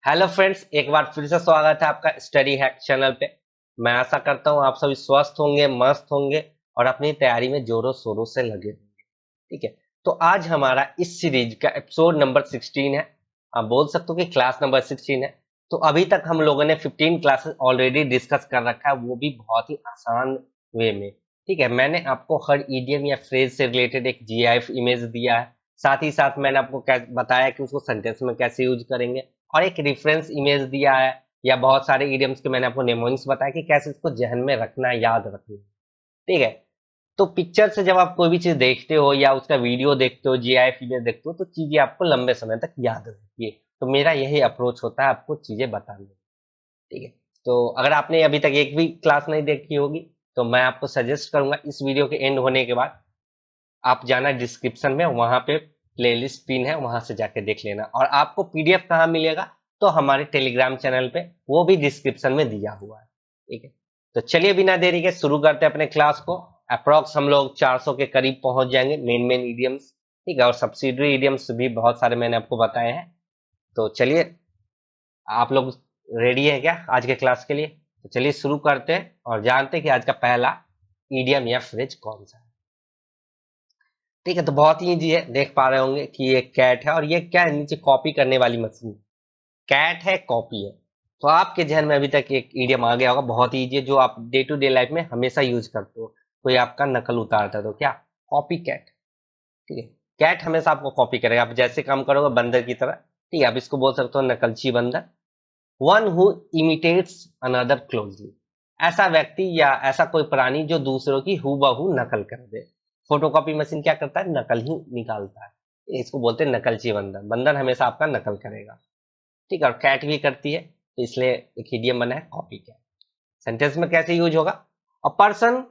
Hello friends, एक बार फिर से स्वागत है आपका स्टडी हैक चैनल पे। मैं आशा करता हूँ आप सभी स्वस्थ होंगे, मस्त होंगे और अपनी तैयारी में जोरों शोरों से लगे होंगे। ठीक है, तो आज हमारा इस सीरीज का एपिसोड नंबर 16 है। आप बोल सकते हो कि क्लास नंबर 16 है। तो अभी तक हम लोगों ने 15 क्लासेस ऑलरेडी डिस्कस कर रखा है, वो भी बहुत ही आसान वे में। ठीक है, मैंने आपको हर इडियम या फ्रेज से रिलेटेड एक जीआईएफ इमेज दिया है। साथ ही साथ मैंने आपको बताया कि उसको सेंटेंस में कैसे यूज करेंगे और एक रेफरेंस इमेज दिया है, या बहुत सारे इडियम्स के मैंने आपको नेमोनिक्स बताया कि कैसे इसको जहन में रखना है, याद रखना है। ठीक है, तो पिक्चर से जब आप कोई भी चीज देखते हो या उसका वीडियो देखते हो, जीआईएफ इमेज देखते हो, तो चीजें आपको लंबे समय तक याद रहती है। तो मेरा यही अप्रोच होता है आपको चीजें बताने में। ठीक है, तो अगर आपने अभी तक एक भी क्लास नहीं देखी होगी तो मैं आपको सजेस्ट करूंगा इस वीडियो के एंड होने के बाद आप जाना डिस्क्रिप्शन में, वहां पे प्लेलिस्ट पिन है, वहां से जाके देख लेना। और आपको पीडीएफ कहाँ मिलेगा, तो हमारे टेलीग्राम चैनल पे, वो भी डिस्क्रिप्शन में दिया हुआ है। ठीक है, तो चलिए बिना देरी के शुरू करते हैं अपने क्लास को। अप्रोक्स हम लोग 400 के करीब पहुंच जाएंगे मेन मेन इडियम्स। ठीक है, और सब्सिडरी इडियम्स भी बहुत सारे मैंने आपको बताए हैं। तो चलिए, आप लोग रेडी है क्या आज के क्लास के लिए? तो चलिए शुरू करते हैं और जानते हैं कि आज का पहला इडियम या फ्रेज कौन सा है। ठीक है, तो बहुत ही इजी है, देख पा रहे होंगे कि ये कैट है और ये क्या है, नीचे कॉपी करने वाली मशीन। कैट है, कॉपी है। तो आपके जहन में अभी तक एक इडियम आ गया होगा, बहुत ही इजी है, जो आप डे टू डे लाइफ में हमेशा यूज करते हो। कोई आपका नकल उतारता है तो क्या, कॉपी कैट। ठीक है, कैट हमेशा आपको कॉपी करेगा, आप जैसे काम करोगे बंदर की तरह। ठीक है, आप इसको बोल सकते हो नकलची बंदर। One who imitates another closely, ऐसा व्यक्ति या ऐसा कोई प्राणी जो दूसरों की हूबहू नकल कर दे। फोटोकॉपी मशीन क्या करता है, नकल ही निकालता है। इसको बोलते हैं नकलची बंदर। बंदर हमेशा आपका नकल करेगा। ठीक है, और कैट भी करती है, तो इसलिए एक इडियम बना है कॉपी कैट। सेंटेंस में कैसे यूज होगा, अ पर्सन,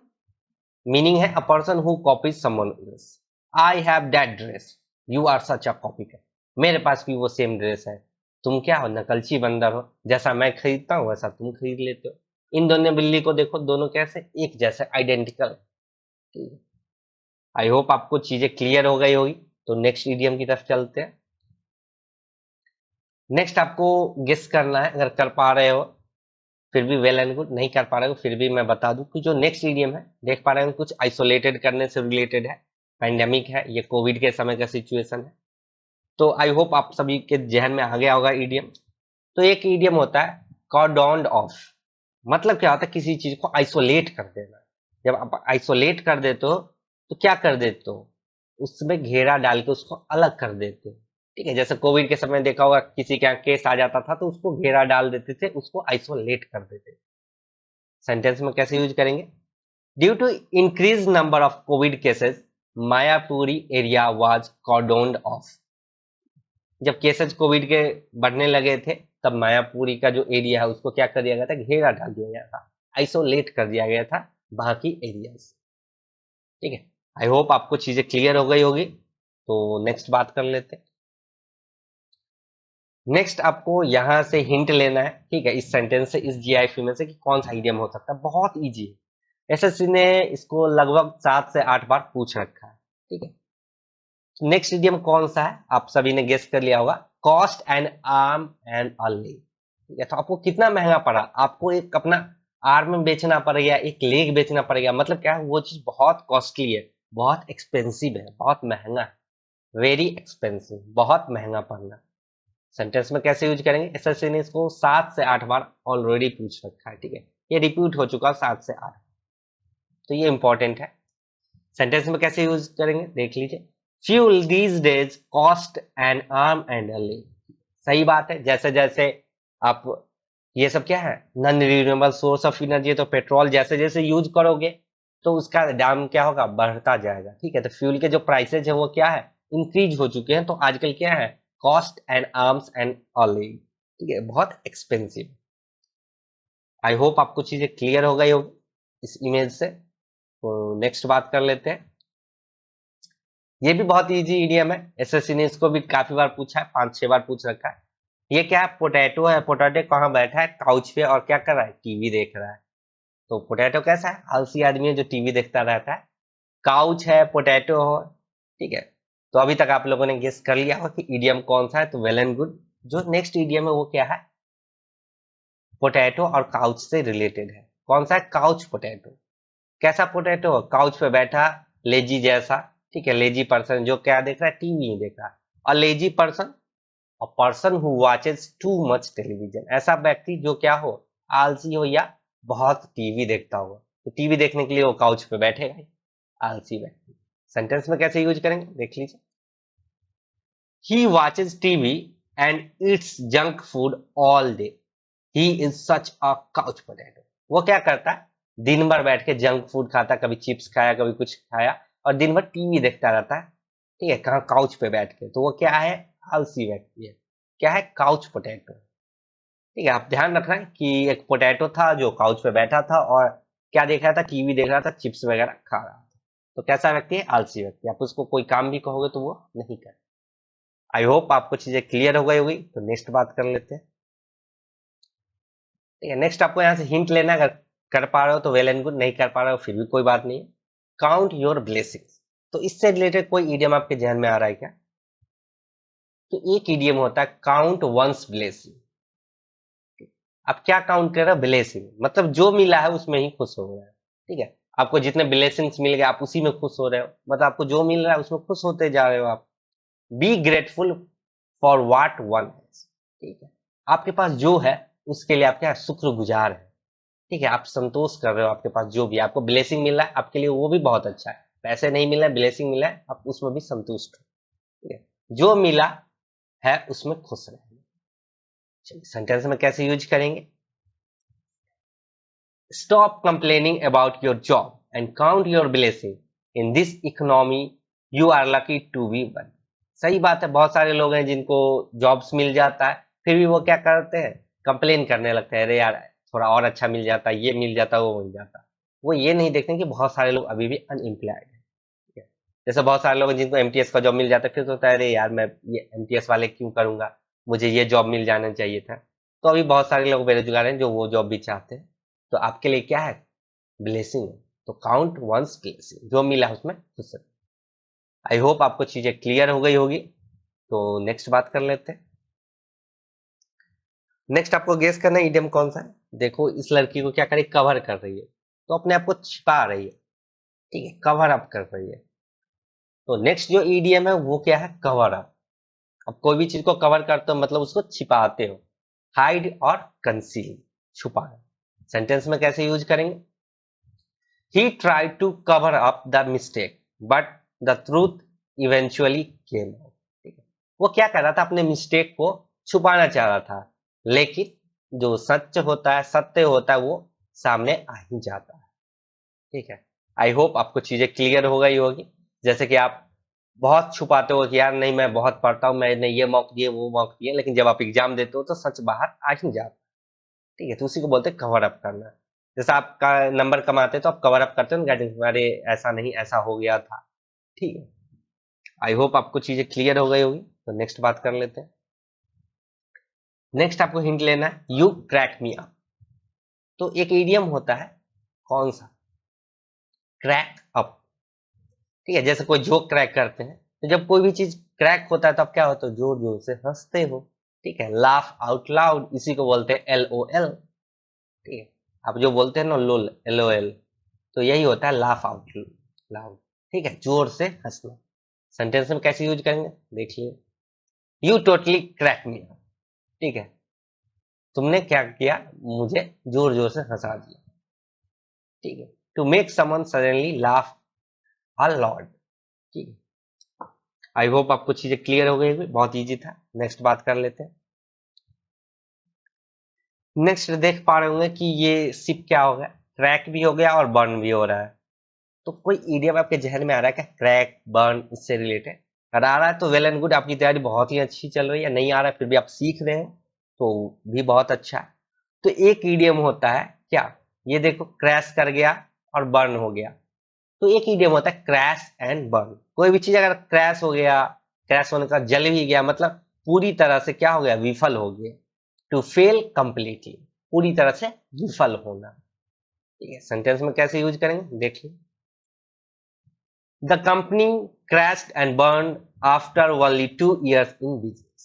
मीनिंग है a person who copies someone else. I have that dress, you are such a copycat. मेरे पास भी वो सेम ड्रेस है, तुम क्या हो, नकलची बंदर हो। जैसा मैं खरीदता हूँ वैसा तुम खरीद लेते हो। इन दोनों बिल्ली को देखो, दोनों कैसे एक जैसे, आइडेंटिकल। आई होप आपको चीजें क्लियर हो गई होगी। तो नेक्स्ट इडियम की तरफ चलते हैं। नेक्स्ट आपको गेस करना है, अगर कर पा रहे हो फिर भी वेल एंड गुड, नहीं कर पा रहे हो फिर भी मैं बता दूं कि जो नेक्स्ट इडियम है, देख पा रहे हो कुछ आइसोलेटेड करने से रिलेटेड है। पैंडेमिक है, ये कोविड के समय का सिचुएशन है। तो आई होप आप सभी के जहन में आ गया होगा इडियम। तो एक इडियम होता है कॉर्डोन्ड ऑफ। मतलब क्या होता है, किसी चीज को आइसोलेट कर देना। जब आप आइसोलेट कर देते हो तो क्या कर देते हो, उसमें घेरा डाल के उसको अलग कर देते हो। ठीक है, जैसे कोविड के समय देखा होगा, किसी के यहाँ केस आ जाता था तो उसको घेरा डाल देते थे, उसको आइसोलेट कर देते थे। सेंटेंस में कैसे यूज करेंगे, due to increase number of covid cases Mayapuri area was cordoned off. जब केसेस कोविड के बढ़ने लगे थे, तब मायापुरी का जो एरिया है उसको क्या कर दिया गया था, घेरा डाल दिया गया था, आइसोलेट कर दिया गया था बाकी एरियाज। ठीक है, आई होप आपको चीजें क्लियर हो गई होगी। तो नेक्स्ट बात कर लेते हैं। नेक्स्ट आपको यहां से हिंट लेना है, ठीक है, इस सेंटेंस से, इस जीआईएफ में से, कि कौन सा इडियम हो सकता है। बहुत इजी है, एसएससी ने इसको लगभग 7 से 8 बार पूछ रखा है। ठीक है, नेक्स्ट इडियम कौन सा है, आप सभी ने गेस कर लिया होगा, cost and arm and a leg. ठीक है, तो आपको कितना महंगा पड़ा, आपको एक अपना आर्म बेचना पड़ेगा, एक लेग बेचना पड़ेगा। मतलब क्या है, वो चीज बहुत कॉस्टली है, बहुत एक्सपेंसिव है, बहुत महंगा है। वेरी एक्सपेंसिव, बहुत महंगा पड़ना। सेंटेंस में कैसे यूज करेंगे, एसएससी ने इसको 7 से 8 बार ऑलरेडी पूछ रखा है। ठीक है, ये रिपीट हो चुका 7 से 8, तो ये इंपॉर्टेंट है। सेंटेंस में कैसे यूज करेंगे देख लीजिए, fuel these days cost N arm and a leg. सही बात है, जैसे जैसे आप, ये सब क्या है, non renewable source of energy है, तो पेट्रोल जैसे जैसे यूज करोगे तो उसका दाम क्या होगा, बढ़ता जाएगा। ठीक है, तो फ्यूल के जो प्राइसेज है वो क्या है, इंक्रीज हो चुके हैं। तो आजकल क्या है, cost and arms and a leg. ठीक है, बहुत एक्सपेंसिव। आई होप आपको चीजें क्लियर हो गई होगी इस इमेज से। तो नेक्स्ट बात कर लेते हैं। ये भी बहुत इजी इडियम है, एसएससी ने इसको भी काफी बार पूछा है, 5 6 बार पूछ रखा है। ये क्या है, पोटैटो है। पोटैटो कहाँ बैठा है, काउच पे, और क्या कर रहा है, टीवी देख रहा है। तो पोटैटो कैसा है, आलसी आदमी है जो टीवी देखता रहता है। काउच है, पोटैटो हो। ठीक है, तो अभी तक आप लोगों ने गेस कर लिया हो कि इडियम कौन सा है, तो वेल एंड गुड। जो नेक्स्ट ईडियम है वो क्या है, पोटैटो और काउच से रिलेटेड है। कौन सा है, काउच पोटैटो। कैसा पोटैटो, काउच पे बैठा, लेजी जैसा, ठीक है, लेजी पर्सन जो क्या देख रहा है, टीवी नहीं देख रहा। और लेजी पर्सन, और person who watches too much television, ऐसा व्यक्ति जो क्या हो, आलसी हो या बहुत टीवी देखता हो। तो टीवी देखने के लिए वो काउच पे बैठेगा ही, आलसी व्यक्ति। सेंटेंस में कैसे यूज करेंगे देख लीजिए। He watches TV and eats junk food all day, he is such a couch potato. वो क्या करता है, दिन भर बैठ के जंक फूड खाता, कभी चिप्स खाया, कभी कुछ खाया, और दिन भर टीवी देखता रहता है, ठीक है, कहाँ, काउच पे बैठ के। तो वो क्या है, आलसी व्यक्ति है। क्या है, काउच पोटैटो। ठीक है, आप ध्यान रखना है कि एक पोटैटो था जो काउच पे बैठा था और क्या देख रहा था, टीवी देख रहा था, चिप्स वगैरह खा रहा था। तो कैसा व्यक्ति है, आलसी व्यक्ति। आप उसको कोई काम भी कहोगे तो वो नहीं करे। आई होप आपको चीजें क्लियर हो गई होगी। तो नेक्स्ट बात कर लेते हैं। ठीक है, नेक्स्ट आपको यहाँ से हिंट लेना है। अगर कर पा रहे हो तो वेल एंड गुड, नहीं कर पा रहे हो फिर भी कोई बात नहीं है। काउंट योर ब्लेसिंग्स, तो इससे रिलेटेड कोई इडियम आपके ध्यान में आ रहा है क्या? तो एक इडियम होता है काउंट वंस ब्लेसिंग। आप क्या काउंट कर रहे हो, ब्लेसिंग, मतलब जो मिला है उसमें ही खुश हो रहे हैं। ठीक है, आपको जितने ब्लेसिंग्स मिल गए आप उसी में खुश हो रहे हो, मतलब आपको जो मिल रहा है उसमें खुश होते जा रहे हो आप। Be grateful for what one has. ठीक है, आपके पास जो है उसके लिए आप क्या, शुक्रगुजार है। ठीक है, आप संतोष कर रहे हो, आपके पास जो भी है, आपको ब्लेसिंग मिल रहा है आपके लिए वो भी बहुत अच्छा है। पैसे नहीं मिल रहे, ब्लेसिंग मिला है, आप उसमें भी संतुष्ट हो। ठीक है, जो मिला है उसमें खुश रहेंगे। चलिए सेंटेंस में कैसे यूज करेंगे, stop complaining about your job and count your blessing, in this economy you are lucky to be one. सही बात है, बहुत सारे लोग हैं जिनको जॉब्स मिल जाता है फिर भी वो क्या करते हैं, कंप्लेन करने लगते हैं, अरे यार थोड़ा और अच्छा मिल जाता, ये मिल जाता, वो मिल जाता। वो ये नहीं देखते कि बहुत सारे लोग अभी भी अनएम्प्लॉयड हैं। ठीक है, जैसे बहुत सारे लोग हैं जिनको एमटीएस का जॉब मिल जाता है, फिर सोचता है अरे यार मैं ये एमटीएस वाले क्यों करूंगा, मुझे ये जॉब मिल जाना चाहिए था। तो अभी बहुत सारे लोग बेरोजगार हैं जो वो जॉब भी चाहते हैं। तो आपके लिए क्या है, ब्लेसिंग है। तो काउंट वंस ब्लेसिंग, जो मिला उसमें खुश रहो। आई होप आपको चीजें क्लियर हो गई होगी। तो नेक्स्ट बात कर लेते हैं। नेक्स्ट आपको गेस करना है इडियम कौन सा है। देखो इस लड़की को क्या करे, कवर कर रही है, तो अपने आप को छिपा रही है। ठीक है, कवर अप कर रही है। तो नेक्स्ट जो ईडीएम है वो क्या है, कवर अप। अब कोई भी चीज को कवर करते हो मतलब उसको छिपाते हो, हाइड और कंसील, छुपाना। सेंटेंस में कैसे यूज करेंगे, he tried to cover up the mistake but the truth eventually came out। ठीक है, वो क्या कर रहा था, अपने मिस्टेक को छुपाना चाह रहा था, लेकिन जो सच होता है, सत्य होता है, वो सामने आ ही जाता है। ठीक है, आई होप आपको चीजें क्लियर हो गई होगी। जैसे कि आप बहुत छुपाते हो कि यार नहीं मैं बहुत पढ़ता हूँ, मैंने ये मॉक दिए वो मॉक दिए, लेकिन जब आप एग्जाम देते हो तो सच बाहर आ ही जाता है। ठीक है, तो उसी को बोलते हैं कवर अप करना। जैसे आपका नंबर कमाते तो आप कवर अप करते हो ना, अरे ऐसा नहीं ऐसा हो गया था। ठीक है, आई होप आपको चीजें क्लियर हो गई होगी। तो नेक्स्ट बात कर लेते हैं। नेक्स्ट आपको हिंट लेना है, यू क्रैक मी अप। तो एक इडियम होता है, कौन सा, क्रैक अप। ठीक है, जैसे कोई जोक क्रैक करते हैं, तो जब कोई भी चीज क्रैक होता है तो आप क्या होता है, जोर जोर से हंसते हो। ठीक है, लाफ आउट लाउड, इसी को बोलते हैं LOL। ठीक है, आप जो बोलते हैं ना लोल, LOL, तो यही होता है लाफ आउट लाउड। ठीक है, जोर से हंसना। सेंटेंस में कैसे यूज करेंगे देखिए, यू टोटली क्रैक मी। ठीक है, तुमने क्या किया, मुझे जोर जोर से हंसा दिया। ठीक है, to make someone suddenly laugh a lot. ठीक है, आई होप आपको चीजें क्लियर हो गई होगी, बहुत इजी था। नेक्स्ट बात कर लेते हैं। नेक्स्ट देख पा रहे होंगे कि ये सिप क्या हो गया, क्रैक भी हो गया और बर्न भी हो रहा है। तो कोई इडियम आपके जहन में आ रहा है क्या, क्रैक बर्न इससे रिलेटेड? अगर आ रहा है तो वेल एंड गुड, आपकी तैयारी बहुत ही अच्छी चल रही है। नहीं आ रहा है फिर भी आप सीख रहे हैं तो भी बहुत अच्छा है। तो एक इडियम होता है क्या, ये देखो क्रैश कर गया और बर्न हो गया। तो एक इडियम होता है क्रैश एंड बर्न। कोई भी चीज अगर क्रैश हो गया, क्रैश होने का जल भी गया, मतलब पूरी तरह से क्या हो गया, विफल हो गया। टू फेल कंप्लीटली, पूरी तरह से विफल होना। ठीक है, सेंटेंस में कैसे यूज करेंगे देखिए, the company crashed and burned after only 2 years in business।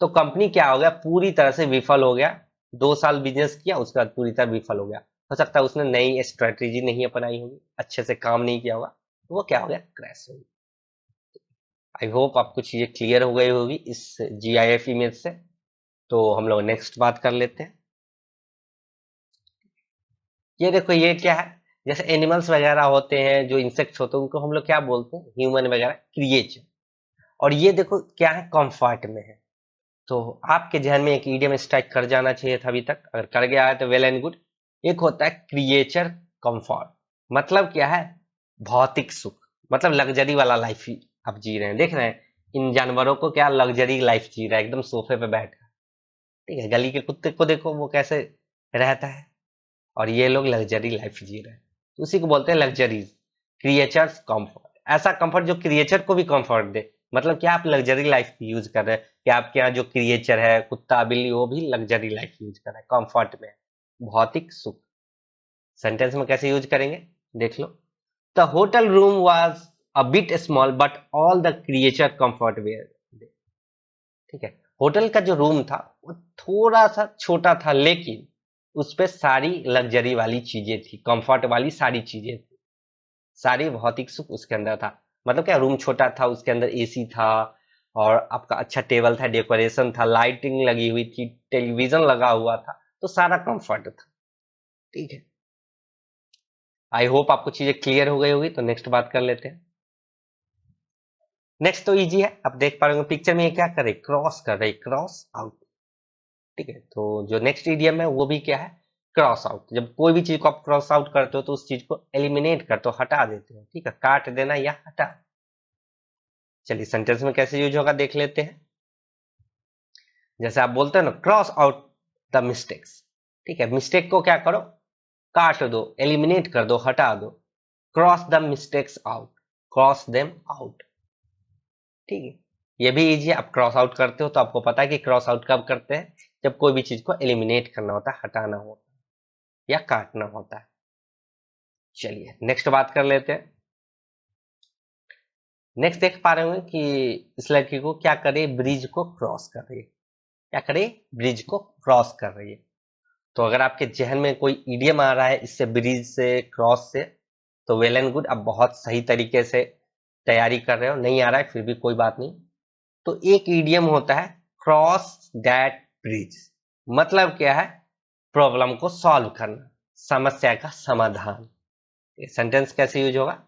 तो कंपनी क्या हो गया, पूरी तरह से विफल हो गया। 2 साल बिजनेस किया, उसके बाद पूरी तरह विफल हो गया। हो सकता है उसने नई स्ट्रेटेजी नहीं अपनाई होगी, अच्छे से काम नहीं किया होगा, तो वो क्या हो गया, क्रैश हो गया। आई होप आपको चीजें क्लियर हो गई होगी इस GIF इमेज से। तो हम लोग नेक्स्ट बात कर लेते हैं। ये देखो, ये क्या है, जैसे एनिमल्स वगैरह होते हैं, जो इंसेक्ट्स होते हैं, उनको हम लोग क्या बोलते हैं, ह्यूमन वगैरह क्रिएचर। और ये देखो क्या है, कंफर्ट में है। तो आपके ध्यान में एक ईडियम स्ट्राइक कर जाना चाहिए था अभी तक, अगर कर गया है तो वेल एंड गुड। एक होता है क्रिएचर कंफर्ट, मतलब क्या है, भौतिक सुख, मतलब लग्जरी वाला लाइफ ही आप जी रहे हैं। देख रहे हैं इन जानवरों को, क्या लग्जरी लाइफ जी रहा है, एकदम सोफे पे बैठ कर। ठीक है, गली के कुत्ते को देखो वो कैसे रहता है, और ये लोग लग्जरी लाइफ जी रहे हैं। तो उसी को बोलते हैं लग्जरीज, क्रिएचर्स कंफर्ट। ऐसा कंफर्ट जो क्रिएचर को भी कंफर्ट दे, मतलब क्या आप लग्जरी लाइफ यूज कर रहे हैं, कि आपके यहाँ जो क्रिएचर है, कुत्ता बिल्ली, वो भी लग्जरी लाइफ यूज कर रहा है, कंफर्ट में है, भौतिक सुख। सेंटेंस में कैसे यूज करेंगे, देख लो। The hotel room was a bit small but all the creature comfort were. ठीक है, होटल का जो रूम था वो थोड़ा सा छोटा था, लेकिन उस पे सारी लग्जरी वाली चीजें थी, कंफर्ट वाली सारी चीजें थी, सारी भौतिक सुख उसके अंदर था। मतलब क्या, रूम छोटा था, उसके अंदर AC था, और आपका अच्छा टेबल था, डेकोरेशन था, लाइटिंग लगी हुई थी, टेलीविजन लगा हुआ था, तो सारा कंफर्ट था। ठीक है, आई होप आपको चीजें क्लियर हो गई होगी। तो नेक्स्ट बात कर लेते हैं। नेक्स्ट तो इजी है, आप देख पा रहे हो पिक्चर में, ये क्या कर रहे, क्रॉस कर रहे, क्रॉस आउट। ठीक है, तो जो नेक्स्ट इडियम है वो भी क्या है, क्रॉस आउट। जब कोई भी चीज को आप क्रॉस आउट करते हो तो उस चीज को एलिमिनेट करते हो, हटा देते हो। ठीक है, काट देना या हटा। चलिए सेंटेंस में कैसे यूज होगा देख लेते हैं। जैसे आप बोलते हो ना, क्रॉस आउट द मिस्टेक्स। ठीक है, मिस्टेक को क्या करो, काट दो, एलिमिनेट कर दो, हटा दो। Cross the mistakes out, cross them out. ठीक है, ये भी इजी है। आप क्रॉस आउट करते हो तो आपको पता है कि क्रॉस आउट कब करते हैं, जब कोई भी चीज को एलिमिनेट करना होता है, हटाना होता है या काटना होता है। चलिए नेक्स्ट बात कर लेते हैं। नेक्स्ट देख पा रहे होंगे कि इस लड़की को क्या करे, ब्रिज को क्रॉस कर रही है। क्या करे, ब्रिज को क्रॉस कर रही है। तो अगर आपके जहन में कोई इडियम आ रहा है इससे, ब्रिज से, क्रॉस से, तो वेल एंड गुड, आप बहुत सही तरीके से तैयारी कर रहे हो। नहीं आ रहा है फिर भी कोई बात नहीं। तो एक इडियम होता है क्रॉस दैट ब्रिज, मतलब क्या है, प्रॉब्लम को सॉल्व करना, समस्या का समाधान। सेंटेंस कैसे यूज होगा,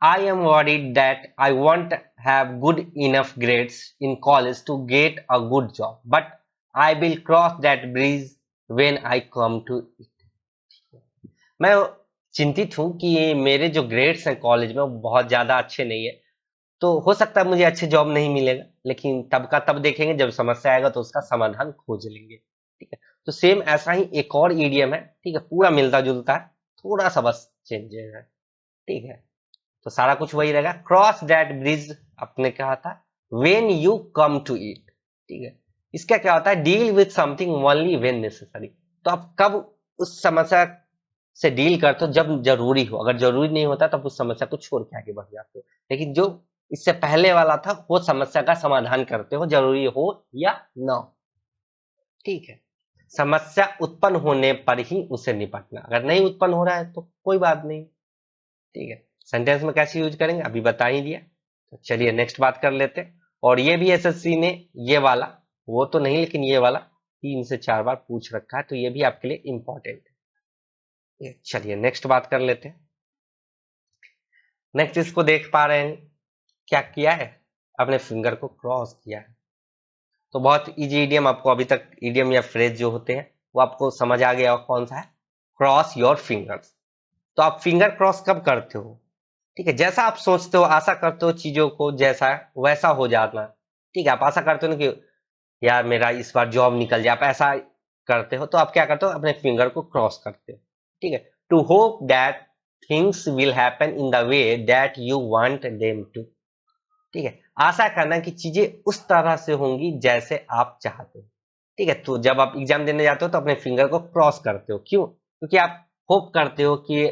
I am worried that I won't have good enough grades in college to get a good job, but I will cross that bridge when I come to it. मैं चिंतित हूं कि मेरे जो ग्रेड्स हैं college में वो बहुत ज्यादा अच्छे नहीं है, तो हो सकता है मुझे अच्छे जॉब नहीं मिलेगा, लेकिन तब का तब देखेंगे, जब समस्या आएगा तो उसका समाधान खोज लेंगे। ठीक है, तो सेम ऐसा ही एक और ईडियम है। ठीक है, पूरा मिलता जुलता है, थोड़ा सा बस चेंजेस है। ठीक है, तो सारा कुछ वही रहेगा। क्रॉस दैट ब्रिज आपने कहा था, when you come to it. ठीक है, इसका क्या होता है, deal with something only when necessary. तो आप कब उस समस्या से डील करते हो, जब जरूरी हो। अगर जरूरी नहीं होता तब उस समस्या को छोड़ के आगे बढ़ जाते हो, लेकिन जो इससे पहले वाला था वो समस्या का समाधान करते हो, जरूरी हो या ना हो। ठीक है, समस्या उत्पन्न होने पर ही उसे निपटना, अगर नहीं उत्पन्न हो रहा है तो कोई बात नहीं। ठीक है, सेंटेंस में कैसे यूज करेंगे अभी बता ही दिया। तो चलिए नेक्स्ट बात कर लेते हैं। और ये भी SSC ने ये वाला, वो तो नहीं लेकिन ये वाला 3 से 4 बार पूछ रखा है, तो ये भी आपके लिए इंपॉर्टेंट है। चलिए नेक्स्ट बात कर लेते हैं। नेक्स्ट इसको देख पा रहे हैं, क्या किया है, अपने फिंगर को क्रॉस किया है। तो बहुत इजी इडियम, आपको अभी तक इडियम या फ्रेज जो होते हैं वो आपको समझ आ गया, और कौन सा है, क्रॉस योर फिंगर्स। तो आप फिंगर क्रॉस कब करते हो, ठीक है, जैसा आप सोचते हो, आशा करते हो चीजों को जैसा है वैसा हो जाना। ठीक है, आप आशा करते हो ना कि यार मेरा इस बार जॉब निकल जाए, आप ऐसा करते हो, तो आप क्या करते हो, अपने फिंगर को क्रॉस करते हो। ठीक है, to hope that things will happen in the way that you want them to. ठीक है, आशा करना कि चीजें उस तरह से होंगी जैसे आप चाहते हो। ठीक है, तो जब आप एग्जाम देने जाते हो तो अपने फिंगर को क्रॉस करते हो, क्यों, क्योंकि आप होप करते हो कि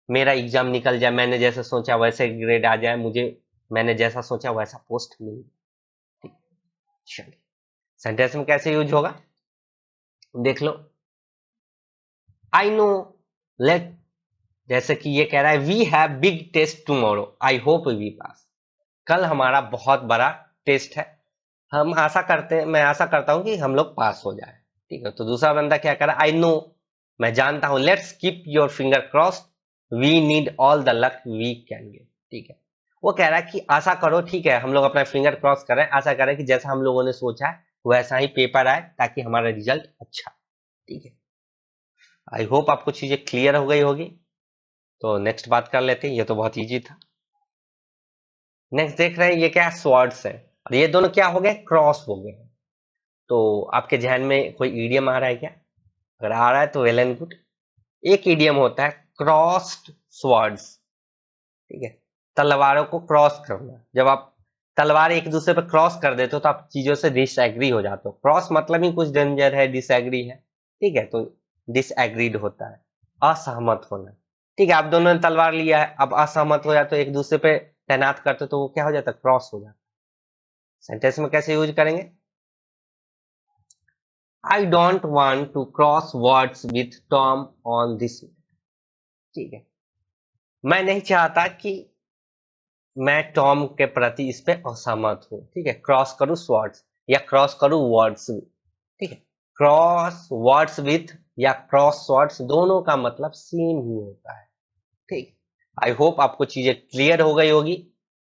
मेरा एग्जाम निकल जाए, मैंने जैसा सोचा वैसे ग्रेड आ जाए, मुझे मैंने जैसा सोचा वैसा पोस्ट मिल जाए। चलिए सेंटेंस में कैसे यूज होगा देख लो। आई नो, लेट, जैसे कि ये कह रहा है we have big test tomorrow, I hope we pass. कल हमारा बहुत बड़ा टेस्ट है, हम आशा करते हैं, मैं आशा करता हूं कि हम लोग पास हो जाए। ठीक है, तो दूसरा बंदा क्या कह रहा है, आई नो, मैं जानता हूं, let's keep your finger crossed, we need all the luck we can get. ठीक है, वो कह रहा है कि आशा करो, ठीक है, हम लोग अपना फिंगर क्रॉस करें, आशा करें कि जैसा हम लोगों ने सोचा है वैसा ही पेपर आए ताकि हमारा रिजल्ट अच्छा। ठीक है, आई होप आपको चीजें क्लियर हो गई होगी। तो नेक्स्ट बात कर लेते हैं, ये तो बहुत इजी था। नेक्स्ट देख रहे हैं ये क्या स्वर्ड्स है, और ये दोनों क्या हो गए, क्रॉस हो गए। तो आपके ध्यान में कोई ईडियम आ रहा है क्या? अगर आ रहा है तो वेल एंड गुड। एक ईडियम होता है क्रॉस्ड स्वर्ड्स। ठीक है, तलवारों को क्रॉस करना। जब आप तलवार एक दूसरे पर क्रॉस कर देते हो तो आप चीजों से डिसएग्री हो जाते हो। क्रॉस मतलब ही कुछ डेंजर है, डिसएग्री है। ठीक है, तो डिसएग्रीड होता है, असहमत होना। ठीक है, आप दोनों ने तलवार लिया है, अब असहमत हो जाए तो एक दूसरे पे तैनात करते हो तो वो क्या हो जाता है, क्रॉस हो जाता है। सेंटेंस में कैसे यूज करेंगे, I don't want to cross words with Tom on this. ठीक है, मैं नहीं चाहता कि मैं टॉम के प्रति इस पे असहमत हूं। ठीक है, क्रॉस करूं स्वर्ड्स या क्रॉस करूं वर्ड्स। ठीक है, क्रॉस वर्ड्स विथ या क्रॉस स्वर्ड्स दोनों का मतलब सेम ही होता है। ठीक, आई होप आपको चीजें क्लियर हो गई होगी।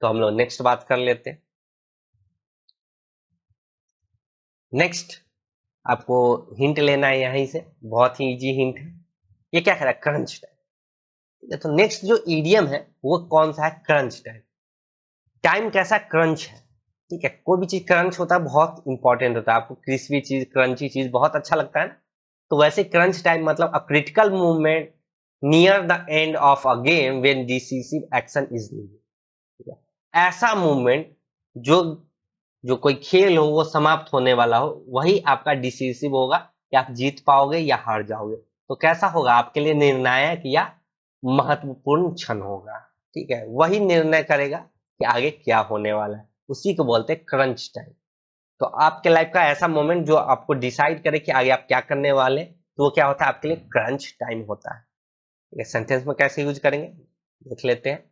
तो हम लोग नेक्स्ट बात कर लेते हैं। नेक्स्ट आपको हिंट लेना है यहीं से, बहुत ही इजी हिंट है। ये क्या कह रहा है, क्रंच टाइम। तो नेक्स्ट जो ईडियम है वो कौन सा है, क्रंच टाइम। टाइम कैसा क्रंच है। ठीक है, कोई भी चीज क्रंच होता है बहुत इंपॉर्टेंट होता है, आपको क्रिस्पी चीज, क्रंची चीज बहुत अच्छा लगता है ना। तो वैसे क्रंच टाइम मतलब a critical movement near the end of a game when decisive action is needed. ऐसा मूवमेंट जो जो कोई खेल हो वो समाप्त होने वाला हो, वही आपका डिसिसिव होगा कि आप जीत पाओगे या हार जाओगे। तो कैसा होगा, आपके लिए निर्णायक या महत्वपूर्ण क्षण होगा। ठीक है, वही निर्णय करेगा कि आगे क्या होने वाला है, उसी को बोलते हैं क्रंच टाइम। तो आपके लाइफ का ऐसा मोमेंट जो आपको डिसाइड करे कि आगे आप क्या करने वाले, तो वो क्या होता है, आपके लिए क्रंच टाइम होता है। ठीक है, सेंटेंस में कैसे यूज करेंगे देख लेते हैं।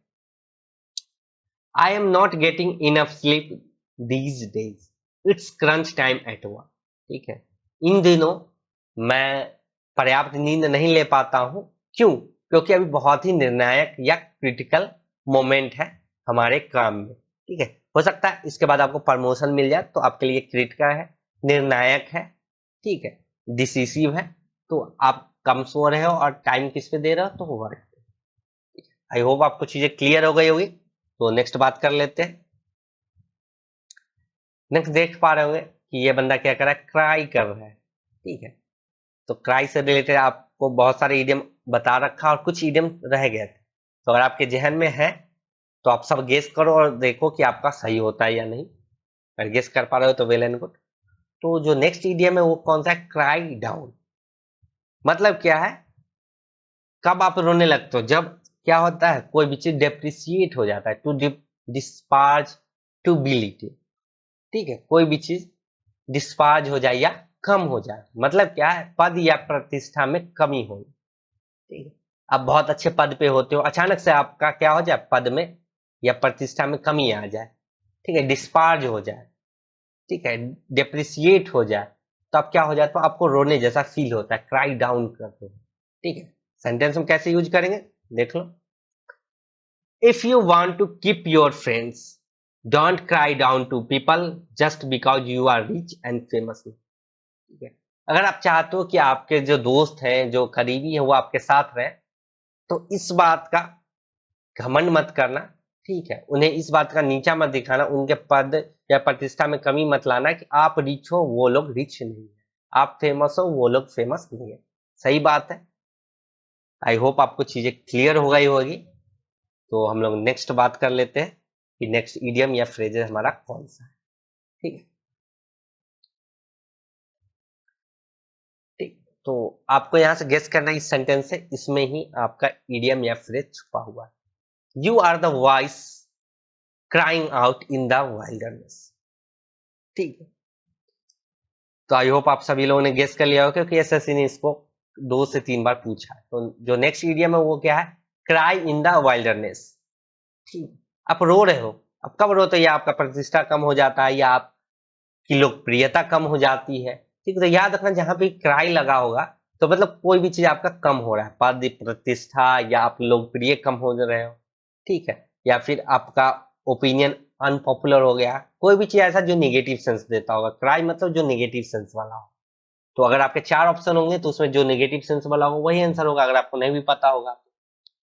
I am not getting enough sleep these days, it's crunch time at work. ठीक है, इन दिनों मैं पर्याप्त नींद नहीं ले पाता हूं। क्यों? क्योंकि अभी बहुत ही निर्णायक या क्रिटिकल मोमेंट है हमारे काम में। ठीक है, हो सकता है इसके बाद आपको प्रमोशन मिल जाए, तो आपके लिए क्रिटिकल है, निर्णायक है। ठीक है, डिसिसिव है। तो आप कम सो रहे हो और टाइम किस पे दे रहे हो, तो वर्क। आई होप आपको चीजें क्लियर हो गई होगी। तो नेक्स्ट बात कर लेते हैं। नेक्स्ट देख पा रहे होंगे कि ये बंदा क्या कर रहा है, क्राई कर रहा है। ठीक है, तो क्राई से रिलेटेड आपको बहुत सारे इडियम बता रखा और कुछ इडियम रह गए थे। तो अगर आपके जहन में है तो आप सब गेस करो और देखो कि आपका सही होता है या नहीं। अगर गेस कर पा रहे हो तो वेल एंड गुड। तो जो नेक्स्ट इडियम है वो कौन सा है, क्राई डाउन। मतलब क्या है, कब आप रोने लगते हो, जब क्या होता है, कोई भी चीज डेप्रिसिएट हो जाता है, टू डिस्पार्ज, टू बिलिटी। ठीक है, कोई भी चीज डिस्पार्ज हो जाए या कम हो जाए, मतलब क्या है, पद या प्रतिष्ठा में कमी हो। ठीक है, आप बहुत अच्छे पद पे होते हो, अचानक से आपका क्या हो जाए, पद में या प्रतिष्ठा में कमी आ जाए। ठीक है, डिस्पार्ज हो जाए। ठीक है, डिप्रिसिएट हो जाए, तो आप क्या हो जाए, तो आपको रोने जैसा फील होता है, क्राई डाउन करते हो। ठीक है, सेंटेंस में कैसे यूज करेंगे देख लो। If you want to keep your friends, don't cry down to people just because you are rich and famous. ठीक है, अगर आप चाहते हो कि आपके जो दोस्त हैं, जो करीबी है, वो आपके साथ रहे, तो इस बात का घमंड मत करना। ठीक है, उन्हें इस बात का नीचा मत दिखाना, उनके पद या प्रतिष्ठा में कमी मत लाना कि आप रिच हो वो लोग रिच नहीं है, आप फेमस हो वो लोग फेमस नहीं है। सही बात है। आई होप आपको चीजें क्लियर हो गई होगी। तो हम लोग नेक्स्ट बात कर लेते हैं कि नेक्स्ट इडियम या फ्रेजेस हमारा कौन सा है। ठीक है, ठीक, तो आपको यहां से गेस करना है, इस सेंटेंस से इसमें ही आपका इडियम या फ्रेज छुपा हुआ है। You are the voice crying out in the wilderness. ठीक है, तो आई होप आप सभी लोगों ने गेस कर लिया हो, क्योंकि एसएससी ने इसको 2 से 3 बार पूछा है। तो जो नेक्स्ट इडियम है वो क्या है? Cry in the wilderness. ठीक, आप रो रहे हो, अब कब रोते हो? या आपका प्रतिष्ठा कम हो जाता है, या आपकी लोकप्रियता कम हो जाती है। ठीक है, तो याद रखना जहां पे क्राई लगा होगा तो मतलब कोई भी चीज आपका कम हो रहा है, पद प्रतिष्ठा, या आप लोकप्रिय कम हो रहे हो। ठीक है, या फिर आपका ओपिनियन अनपॉपुलर हो गया, कोई भी चीज ऐसा जो नेगेटिव सेंस देता होगा। क्राई मतलब जो नेगेटिव सेंस वाला हो। तो अगर आपके 4 ऑप्शन होंगे तो उसमें जो नेगेटिव सेंस वाला हो वही आंसर होगा, अगर आपको नहीं भी पता होगा।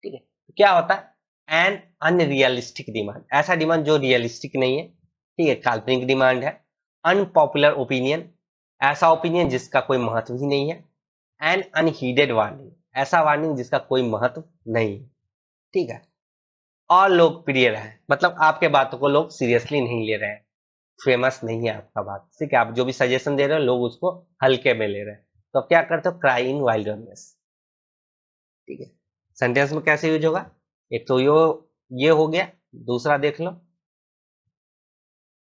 ठीक है, तो क्या होता है? एन अनरियलिस्टिक डिमांड, ऐसा डिमांड जो रियलिस्टिक नहीं है। ठीक है, काल्पनिक डिमांड है। अनपॉपुलर ओपिनियन, ऐसा ओपिनियन जिसका कोई महत्व ही नहीं है। एन अनहीडेड वार्निंग, ऐसा वार्निंग जिसका कोई महत्व नहीं है। ठीक है, और लोकप्रिय रहे, मतलब आपके बातों को लोग सीरियसली नहीं ले रहे हैं, फेमस नहीं है आपका बात। ठीक है, आप जो भी सजेशन दे रहे हो लोग उसको हल्के में ले रहे हैं, तो आप क्या करते हो? Cry in wilderness. ठीक है, सेंटेंस में कैसे यूज होगा? एक तो ये हो गया, दूसरा देख लो,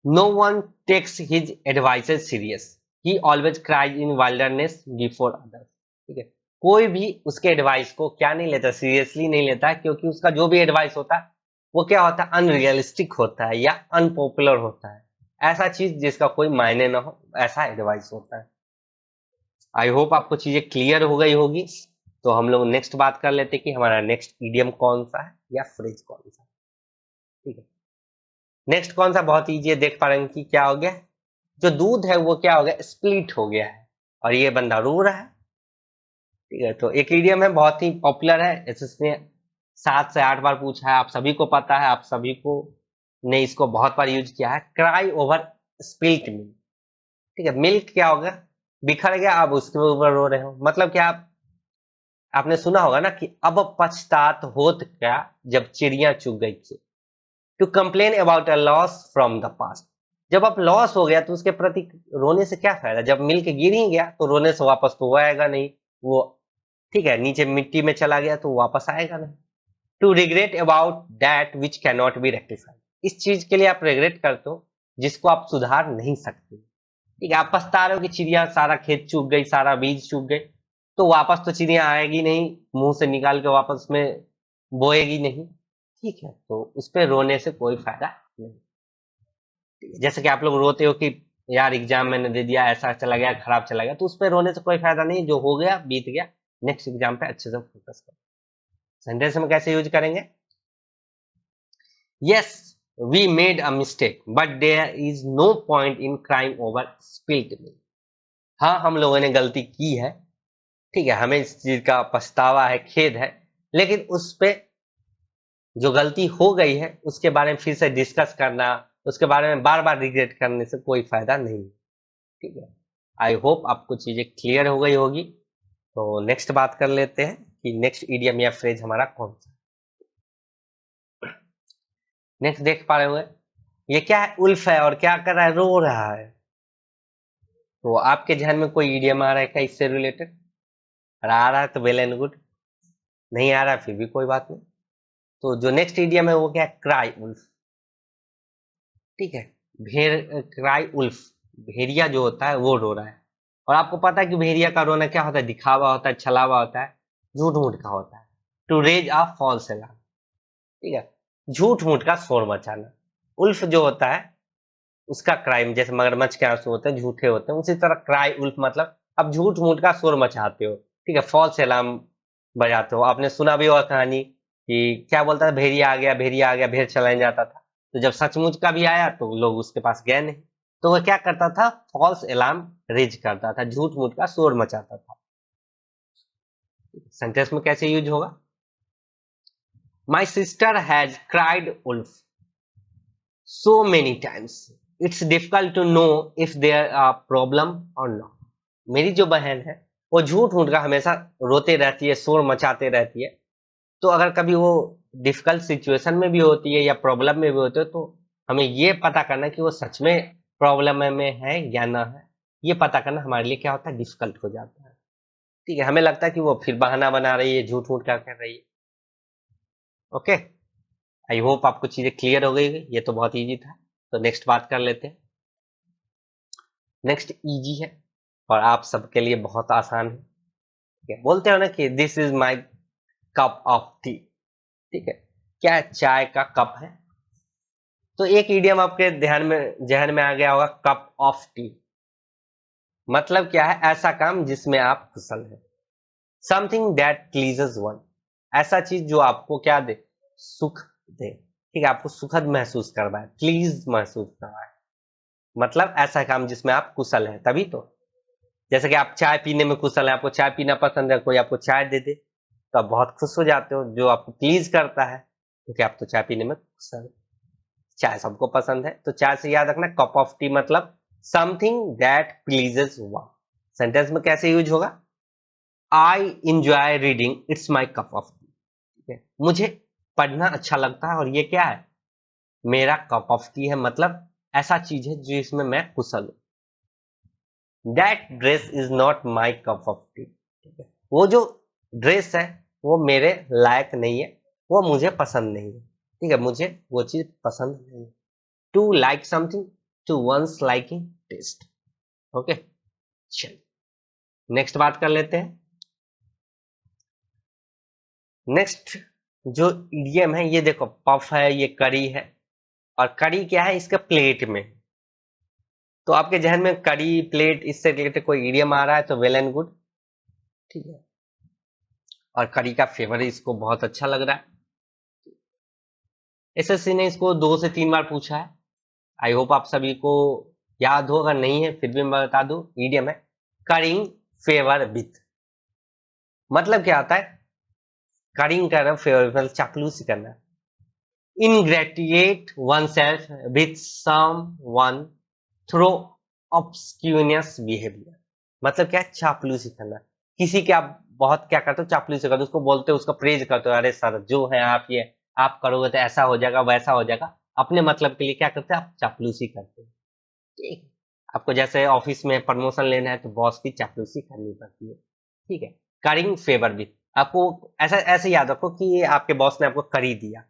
no one takes his advices serious, he always cries in wilderness before others. ठीक है, कोई भी उसके एडवाइस को क्या नहीं लेता, सीरियसली नहीं लेता है, क्योंकि उसका जो भी एडवाइस होता है वो क्या होता है? अनरियलिस्टिक होता है या अनपॉपुलर होता है, ऐसा चीज जिसका कोई मायने ना हो, ऐसा एडवाइस होता है। आई होप आपको चीजें क्लियर हो गई होगी। तो हम लोग नेक्स्ट बात कर लेते हैं कि हमारा नेक्स्ट इडियम कौन सा है या फ्रेज कौन सा है। ठीक है, नेक्स्ट कौन सा? बहुत इजी है, देख पा रहे हैं कि क्या हो गया? जो दूध है वो क्या हो गया? स्प्लिट हो गया है, और ये बंदा रो रहा है। ठीक है, तो एक इडियम है, बहुत ही पॉपुलर है, इसने 7 से 8 बार पूछा है, आप सभी को पता है, आप सभी को ने इसको बहुत बार यूज किया है। Cry over spilt milk. ठीक है, मिल्क क्या होगा? बिखर गया, आप उसके ऊपर रो रहे हो, मतलब क्या? आपने सुना होगा ना कि अब पछतात होत क्या जब चिड़िया चुग गई थी। To complain about a loss from the past, जब आप लॉस हो गया तो उसके प्रति रोने से क्या फायदा? जब मिल के गिर ही गया तो रोने से वापस तो वो आएगा नहीं, वो ठीक है नीचे मिट्टी में चला गया तो वापस आएगा नहीं। To regret about that which can not be rectified, इस चीज के लिए आप रिग्रेट करते हो जिसको आप सुधार नहीं सकते। ठीक है, आप पछता रहे हो कि चिड़िया सारा खेत चूक गई, सारा बीज चूक गई, तो वापस तो चिड़िया आएगी नहीं, मुंह से निकाल के वापस में बोएगी नहीं। ठीक है, तो उस पर रोने से कोई फायदा नहीं। जैसे कि आप लोग रोते हो कि यार एग्जाम मैंने दे दिया, ऐसा चला गया, खराब चला गया, तो उस पर रोने से कोई फायदा नहीं, जो हो गया बीत गया, नेक्स्ट एग्जाम पे अच्छे से फोकस करो। सेंटेंस में कैसे यूज करेंगे? Yes we made a mistake but there is no point in crying over spilled milk. हाँ, हम लोगों ने गलती की है। ठीक है, हमें इस चीज का पछतावा है, खेद है, लेकिन उस पे जो गलती हो गई है उसके बारे में फिर से डिस्कस करना, उसके बारे में बार बार रिग्रेट करने से कोई फायदा नहीं। ठीक है, आई होप आपको चीजें क्लियर हो गई होगी। तो नेक्स्ट बात कर लेते हैं कि नेक्स्ट इडियम या फ्रेज हमारा कौन सा। नेक्स्ट देख पा रहे होंगे, ये क्या है? उल्फ है, और क्या कर रहा है? रो रहा है। तो आपके ध्यान में कोई इडियम आ रहा है क्या इससे रिलेटेड? और आ रहा है तो वेल एंड गुड, नहीं आ रहा है फिर भी कोई बात नहीं। तो जो नेक्स्ट इडियम है वो क्या है? Cry wolf. ठीक है, भेड़ क्राई उल्फ, भेड़िया जो होता है वो रो रहा है। और आपको पता है कि भेड़िया का रोना क्या होता है? दिखावा होता है, छलावा होता है, झूठ मूठ का होता है। To raise a false alarm. ठीक है, झूठ मूठ का शोर मचाना। उल्फ जो होता है उसका क्राइम, जैसे मगरमच्छ के आंसू होते हैं झूठे होते हैं, उसी तरह क्राई उल्फ मतलब अब झूठ मूठ का शोर मचाते हो। ठीक है, फॉल्स अलार्म बजाते हो। आपने सुना भी होगा कहानी कि क्या बोलता था? भेड़िया आ गया, भेड़िया आ गया, भेड़ चलाने जाता था, तो जब सचमुच का भी आया तो लोग उसके पास गए नहीं। तो वह क्या करता था? फॉल्स अलार्म रेज करता था, झूठ मूठ का शोर मचाता था। सेंटेंस में कैसे यूज होगा? My sister has cried wolf so many times it's difficult to know if there are problem or not। मेरी जो बहन है वो झूठ मूठ का हमेशा रोते रहती है, शोर मचाते रहती है। तो अगर कभी वो डिफिकल्ट सिचुएशन में भी होती है या प्रॉब्लम में भी होती है, तो हमें ये पता करना कि वो सच में प्रॉब्लम में है या ना है, ये पता करना हमारे लिए क्या होता है? डिफिकल्ट हो जाता है। ठीक है, हमें लगता है कि वो फिर बहाना बना रही है, झूठ मूठ क्या कर रही है। ओके, आई होप आपको चीजें क्लियर हो गई होगी। ये तो बहुत इजी था। तो नेक्स्ट बात कर लेते हैं। नेक्स्ट इजी है, और आप सबके लिए बहुत आसान है। ठीक है, बोलते हो ना कि this is my cup of T. ठीक है, क्या चाय का कप है? तो एक इडियम आपके ध्यान में जहन में आ गया होगा, कप ऑफ टी। मतलब क्या है? ऐसा काम जिसमें आप कुशल हैं। समथिंग दैट प्लीजेस वन, ऐसा चीज जो आपको क्या दे? सुख दे। ठीक है, आपको सुखद महसूस करवाए, प्लीज महसूस करवाए। मतलब ऐसा काम जिसमें आप कुशल हैं, तभी तो। जैसे कि आप चाय पीने में कुशल हैं, आपको चाय पीना पसंद है, कोई आपको चाय दे दे तो आप बहुत खुश हो जाते हो, जो आपको प्लीज करता है, क्योंकि आप तो चाय पीने में कुशल हैं। चाय सबको पसंद है, तो चाय से याद रखना कप ऑफ टी मतलब something that pleases one. Sentence में कैसे यूज होगा? I enjoy reading, it's my cup of T. ठीक है, मुझे पढ़ना अच्छा लगता है और ये क्या है? मेरा कप ऑफ टी है। मतलब ऐसा चीज है जिसमें मैं कुशल हूं। That dress is not my cup of T. ठीक है, वो जो ड्रेस है वो मेरे लायक नहीं है, वो मुझे पसंद नहीं है। ठीक है, मुझे वो चीज पसंद नहीं है। To like something, to one's liking taste. Okay, चलिए नेक्स्ट बात कर लेते हैं। नेक्स्ट जो इडियम है, ये देखो, पफ है, ये करी है। और करी क्या है? इसका प्लेट में। तो आपके जहन में करी, प्लेट, इससे रिलेटेड कोई इडियम आ रहा है तो वेल एंड गुड। ठीक है, और करी का फेवर इसको बहुत अच्छा लग रहा है। एसएससी ने इसको 2 से 3 बार पूछा है। आई होप आप सभी को याद हो, अगर नहीं है फिर भी मैं बता दूं। इडियम है करिंग फेवर विथ। मतलब क्या होता है? करिंग करना, फेवर मतलब चापलूसी करना। ingratiate oneself with someone through obscenious behavior। मतलब क्या है? चापलूसी करना। किसी के आप बहुत क्या करते हो? चापलूसी करते हो, उसको बोलते हो, उसका प्रेज करते हो, अरे सर जो है आप ये आप करोगे तो ऐसा हो जाएगा, वैसा हो जाएगा। अपने मतलब के लिए क्या करते हैं? आप चापलूसी करते हो। ठीक है, आपको जैसे ऑफिस में प्रमोशन लेना है तो बॉस की चापलूसी करनी पड़ती है। ठीक है, करिंग फेवर विथ। आपको ऐसा ऐसे याद रखो कि आपके बॉस ने आपको करी दिया,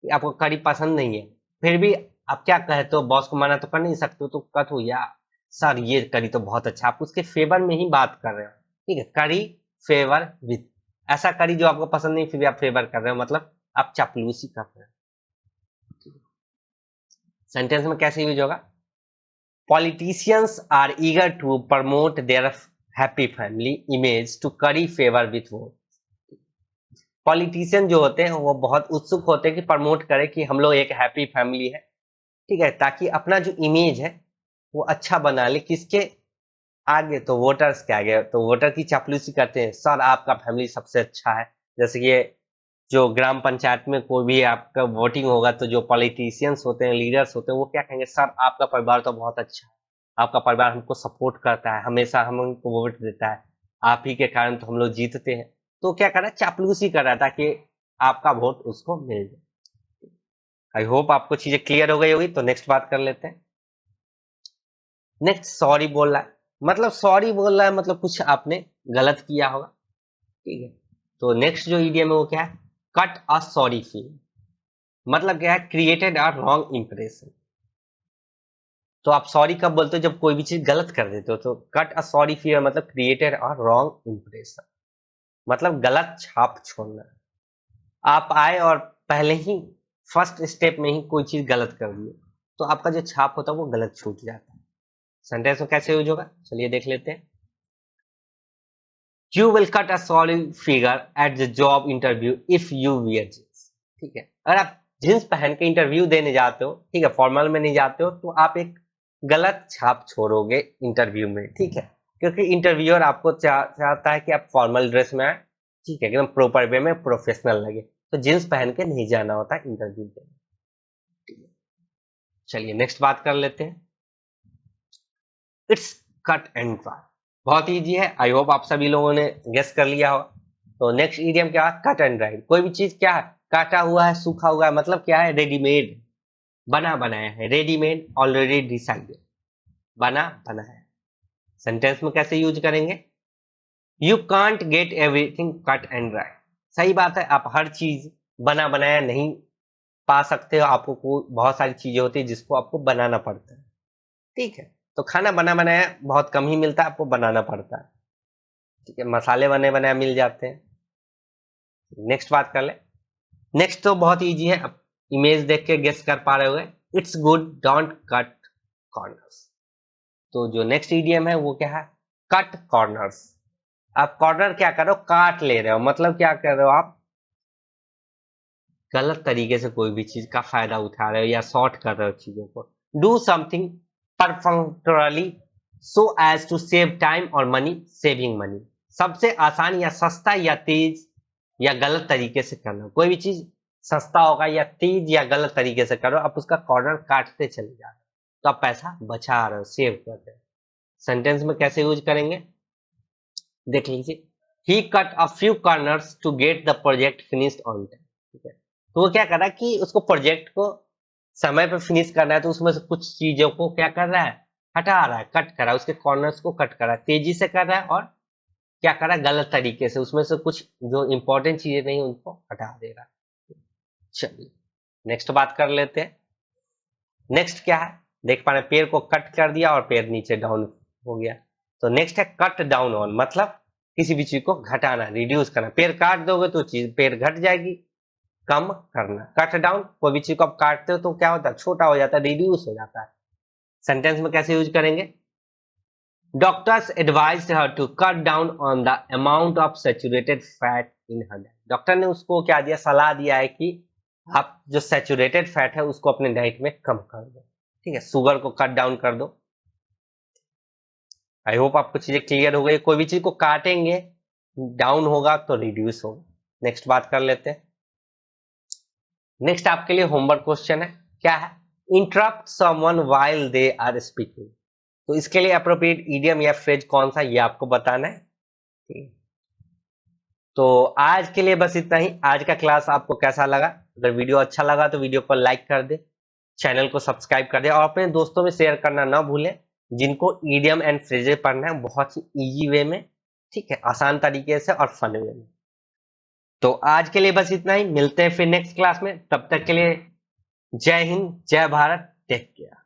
आपको करी पसंद नहीं है, फिर भी आप क्या कहते हो? बॉस को मना तो कर नहीं सकते हो, तो कहते हो यार सर ये करी तो बहुत अच्छा। आप उसके फेवर में ही बात कर रहे हो। ठीक है, करी फेवर विथ। ऐसा करी जो आपको पसंद नहीं, फिर भी आप फेवर कर रहे हो, मतलब आप चापलूसी कर रहे हो। सेंटेंस में कैसे यूज होगा? Politicians are eager to promote their happy family image to curry favour with vote. Politician जो होते हैं वो बहुत उत्सुक होते हैं कि प्रमोट करें कि हम लोग एक हैप्पी फैमिली है। ठीक है, ताकि अपना जो इमेज है वो अच्छा बना ले। किसके आगे? तो वोटर्स के आगे। तो वोटर की चापलूसी करते हैं, सर आपका फैमिली सबसे अच्छा है। जैसे कि जो ग्राम पंचायत में कोई भी आपका वोटिंग होगा तो जो पॉलिटिशियंस होते हैं, लीडर्स होते हैं, वो क्या कहेंगे? सर आपका परिवार तो बहुत अच्छा है, आपका परिवार हमको सपोर्ट करता है, हमेशा हम उनको वोट देता है, आप ही के कारण तो हम लोग जीतते हैं। तो क्या कर रहा है? चापलूसी कर रहा था कि आपका वोट उसको मिल जाए। आई होप आपको चीजें क्लियर हो गई होगी। तो नेक्स्ट बात कर लेते हैं। नेक्स्ट सॉरी बोल रहा है। मतलब सॉरी बोल रहा है मतलब कुछ आपने गलत किया होगा। ठीक है, तो नेक्स्ट जो इडियम है वो क्या है? कट अ सॉरी फील। मतलब क्या है? Created a wrong impression. तो आप सॉरी कब बोलते हो? जब कोई भी चीज गलत कर देते हो। तो कट अ सॉरी फील मतलब क्रिएटेड अ रॉन्ग इंप्रेशन, मतलब गलत छाप छोड़ना। आप आए और पहले ही फर्स्ट स्टेप में ही कोई चीज गलत कर दिए तो आपका जो छाप होता है वो गलत छूट जाता है। सेंटेंस में कैसे यूज होगा? चलिए देख लेते हैं। You will cut a solid figure at the job interview if you wear jeans। ठीक है, अगर आप जींस पहन के इंटरव्यू देने जाते हो, ठीक है, फॉर्मल में नहीं जाते हो, तो आप एक गलत छाप छोड़ोगे इंटरव्यू में। ठीक है, क्योंकि इंटरव्यूअर आपको चाहता है कि आप फॉर्मल ड्रेस में आए। ठीक है, एकदम प्रॉपर वे में प्रोफेशनल लगे। तो जींस पहन के नहीं जाना होता इंटरव्यू देने। ठीक है, चलिए नेक्स्ट बात कर लेते हैं। It's cut and dry. बहुत इजी है, आई होप आप सभी लोगों ने गेस कर लिया होगा। तो नेक्स्ट इडियम क्या है? Cut and dry. कोई भी चीज क्या है? काटा हुआ है, सूखा हुआ है, मतलब क्या है? रेडीमेड, बना बनाया है। रेडीमेड, ऑलरेडी डिसाइडेड, बना बनाया। सेंटेंस में कैसे यूज करेंगे? You can't get everything cut and dry. सही बात है, आप हर चीज बना बनाया नहीं पा सकते हो। आपको बहुत सारी चीजें होती है जिसको आपको बनाना पड़ता है। ठीक है, तो खाना बना बनाया बहुत कम ही मिलता है, आपको बनाना पड़ता है। ठीक है, मसाले बने बनाए मिल जाते हैं। नेक्स्ट बात कर ले। नेक्स्ट तो बहुत इजी है, आप इमेज देख के गेस कर पा रहे होंगे। It's good don't cut corners. तो जो नेक्स्ट ईडीएम है वो क्या है, कट कॉर्नर्स। आप कॉर्नर क्या कर रहे हो, काट ले रहे हो, मतलब क्या कर रहे हो आप, गलत तरीके से कोई भी चीज का फायदा उठा रहे हो या शॉर्ट कर रहे हो चीजों को। Do something perfectly so as to save time और मनी, सेविंग मनी। सबसे आसान या सस्ता या तेज या गलत तरीके से करना, कोई भी चीज सस्ता होगा या तेज या गलत तरीके से करो, आप उसका कॉर्नर काटते चले जा रहे हो तो आप पैसा बचा रहे हो, सेव कर रहे हो। सेंटेंस में कैसे यूज करेंगे देख लीजिए। He cut a few corners to get the project finished on time. ठीक है, तो वो क्या कर रहा है कि उसको प्रोजेक्ट को समय पे फिनिश करना है, तो उसमें से कुछ चीजों को क्या कर रहा है, हटा रहा है, कट कर रहा है, उसके कॉर्नर्स को कट कर रहा है, तेजी से कर रहा है, और क्या कर रहा है, गलत तरीके से, उसमें से कुछ जो इंपॉर्टेंट चीजें नहीं उनको हटा दे रहा है। चलिए नेक्स्ट बात कर लेते हैं। नेक्स्ट क्या है, देख पा रहे हैं पेड़ को कट कर दिया और पेड़ नीचे डाउन हो गया। तो नेक्स्ट है कट डाउन ऑन, मतलब किसी भी चीज को घटाना, रिड्यूस करना। पेड़ काट दोगे तो चीज पेड़ घट जाएगी, कम करना। कट डाउन, कोई भी चीज को आप काटते हो तो क्या होता है, छोटा हो जाता है, रिड्यूस हो जाता है। सेंटेंस में कैसे यूज करेंगे, doctors advised her to cut down on the amount of saturated fat in her diet. Doctor ने उसको क्या दिया, सलाह दिया है कि आप जो सैचुरेटेड फैट है उसको अपने डाइट में कम कर दो। ठीक है, शुगर को कट डाउन कर दो। आई होप आपको चीजें क्लियर हो गई। कोई भी चीज को काटेंगे डाउन होगा तो रिड्यूस होगा। नेक्स्ट बात कर लेते हैं। नेक्स्ट आपके लिए होमवर्क क्वेश्चन है, क्या है, interrupt someone while they are speaking. तो इसके लिए अप्रोप्रिएट इडियम या फ्रेज कौन सा, ये आपको बताना है। ठीक है, तो आज के लिए बस इतना ही। आज का क्लास आपको कैसा लगा, अगर वीडियो अच्छा लगा तो वीडियो को लाइक कर दे, चैनल को सब्सक्राइब कर दे और अपने दोस्तों में शेयर करना ना भूलें जिनको इडियम एंड फ्रेजेस पढ़ना है बहुत ही इजी वे में। ठीक है, आसान तरीके से और फन वे में। तो आज के लिए बस इतना ही, मिलते हैं फिर नेक्स्ट क्लास में। तब तक के लिए जय हिंद, जय भारत, टेक केयर।